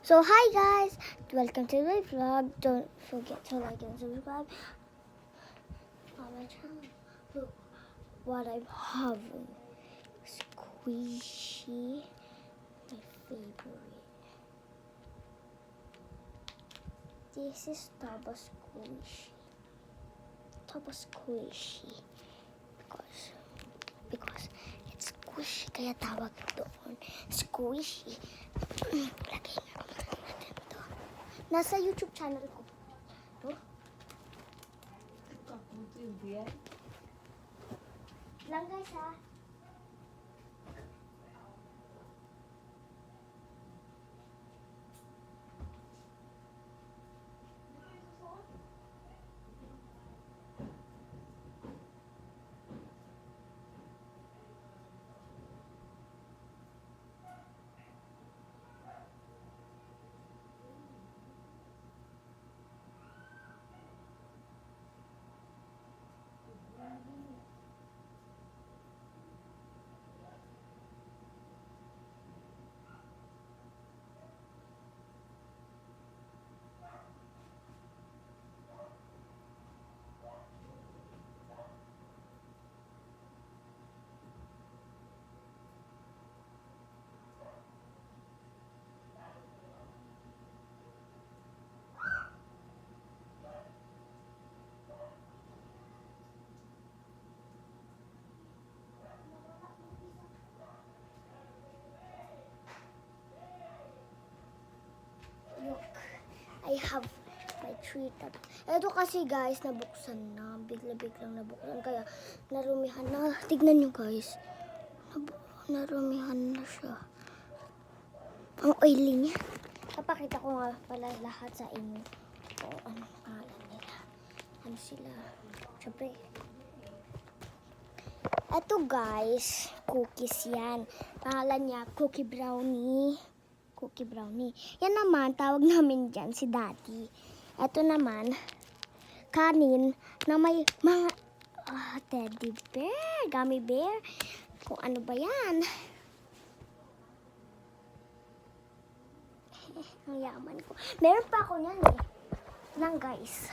So hi guys, welcome to my vlog. Don't forget to like and subscribe on my channel. Look what I'm having. Squishy, my favorite. This is Taba Squishy. Taba Squishy. Because it's squishy kaya tawag doon. Squishy. Lagay nga natin to. Nasa YouTube channel ko. To. Lang guys ha. Look, I have my treat. Ito kasi guys, nabuksan na. Bigla-biglang nabuksan. Kaya narumihan na. Tignan nyo guys. Narumihan na siya. Ang oily niya. Papakita ko nga pala lahat sa inyo. O ano pangalan nila. Ano sila. Siyempre. Ito guys, cookies yan. Pangalan niya, Cookie Brownie. Cookie Brownie. Yan naman, tawag namin dyan si Daddy. Ito naman, kanin na may mga teddy bear, gummy bear. Kung ano ba yan. Ang yaman ko. Meron pa ako niyan eh. Nang guys.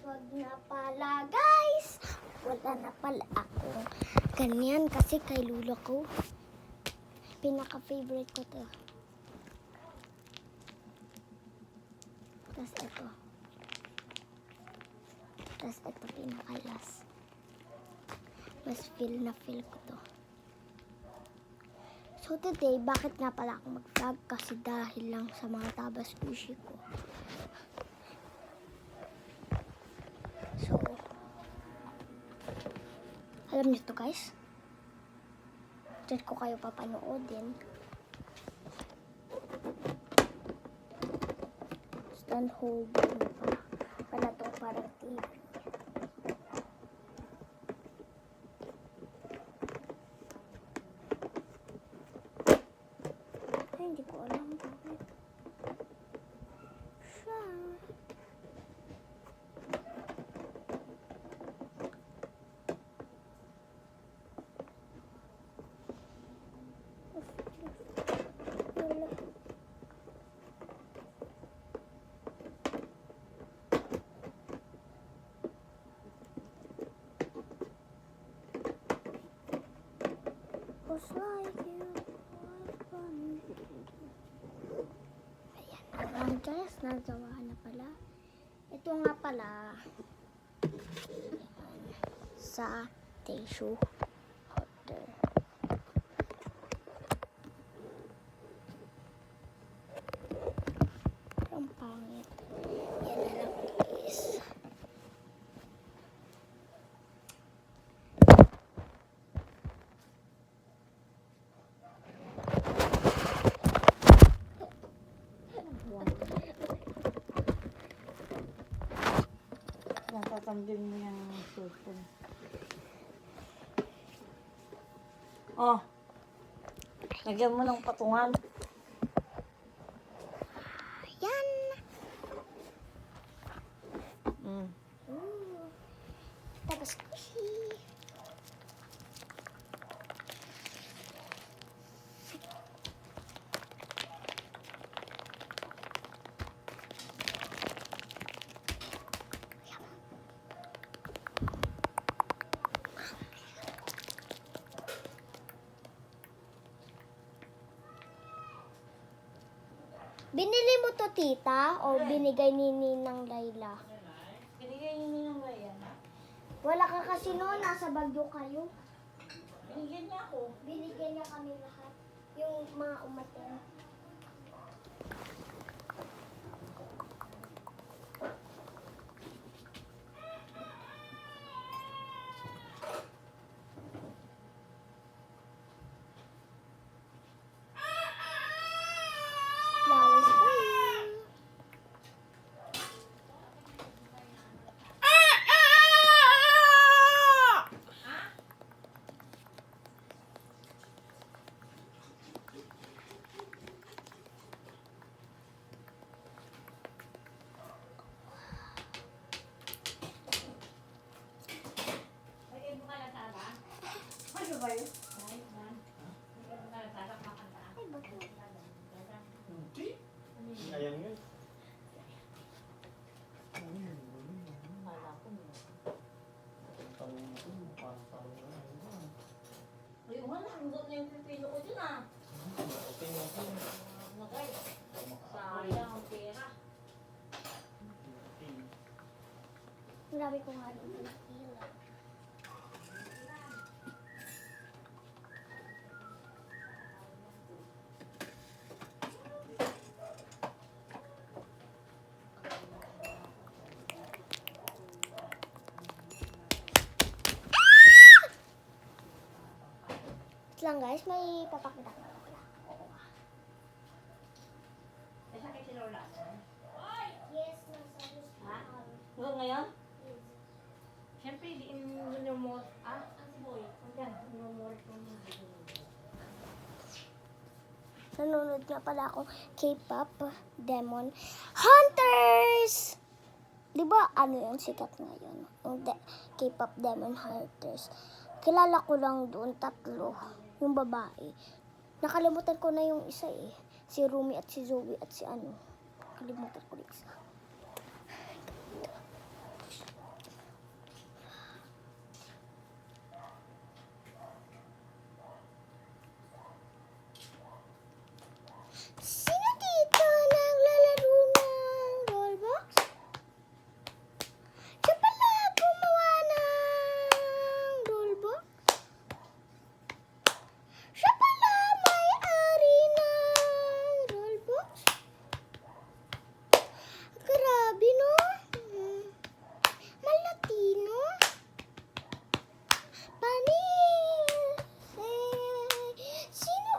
Wag na pala guys. Wala na pala ako. Ganyan kasi kay lula ko. Pinaka-favorite ko to. Tapos ito. Tapos ito pinaka-last. Mas feel ko to. So today, bakit nga pala ako mag-vlog? Kasi dahil lang sa mga Taba Squishy ko. So, alam niyo to guys? Diyan ko kayo papanoodin. Stand holding pa. Pala to parang TV. Ay, hindi ko alam bakit. Siya. Just like you. Ayan, guys, nagawa na pala. Ito nga pala sa tissue holder. Ang pangit. Yan na lang guys. Natatanggal mo yung cellphone. Oh, lagyan mo ng patungan. Squishy. Binili mo to, tita? O binigay ni Ninang Layla? Binigay niyo ng bayan. Wala ka kasi noon, nasa Bagyo kayo. Binigyan niya ako. Binigyan niya kami lahat. Yung mga umaten. Flowers for you. Ano ba yun? Ay, bakit? Hindi. Sayang yun. Kala ko mo. Talong mo ito, parang talong na yun. Ayun nga, nakindot na yung pipino ko dyan ah. Okay na ito. Nagay. Sayang ang pera. Marami ko nga rin pinakila. Lang guys, may papakita ko pala. Nasa kay si Lola. Yes, nasa Ha? Doon ngayon? Siyempre, di mo. Ah, si Boy. Hanggang, minumore ko mo. Nanonood nga pala ako K-pop Demon Hunters! Di ba ano yung sikat ngayon? Yung K-pop Demon Hunters. Kilala ko lang doon, 3. Yung babae. Nakalimutan ko na yung isa eh. Si Rumi at si Zoe at si ano. Nakalimutan ko yung isa. Sino dito naglalaro ng Roblox? Siya pala gumawa ng Roblox? Siya pala may-ari ng Roblox? Grabe no? Malatino? Sino?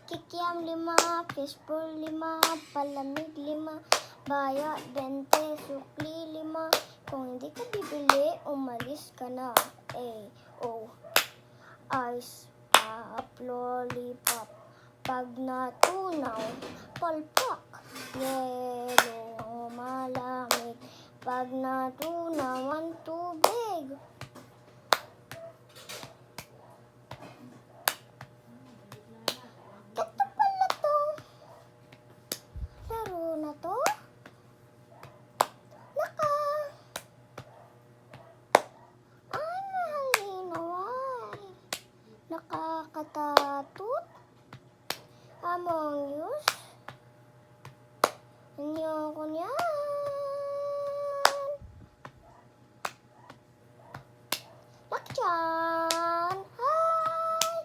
Kikiam 5, fishball 5, palamig 5, baya 20, sukli 5. Kung hindi ka bibili, umalis ka na. Ice pop, lollipop. Pag natunaw, palpak. Yelo, malamig. Pag natunaw ang tubig. Ito pala to. Laro na to. Ay, mahalinaw. Nakakatatut. Among Us. Ayoko niyan. Lakchan. Hi.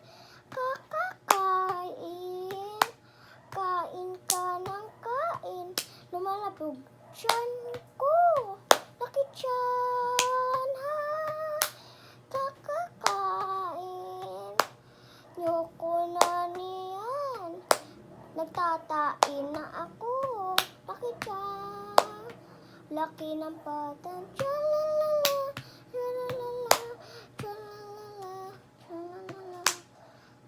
Kakakain. Kain ka ng kain. Lumalabog tiyan ko. Lakichan. Hi. Kakakain. Yoko na niyan. Nagtatain na ako. Lakichan. Laki ng patan. Tsalalala. Tsalalala. Tsalalala. Tsalalala.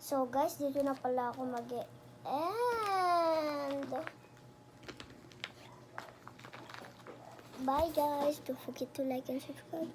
So guys, dito na pala ako mag-end. Bye guys. Don't forget to like and subscribe.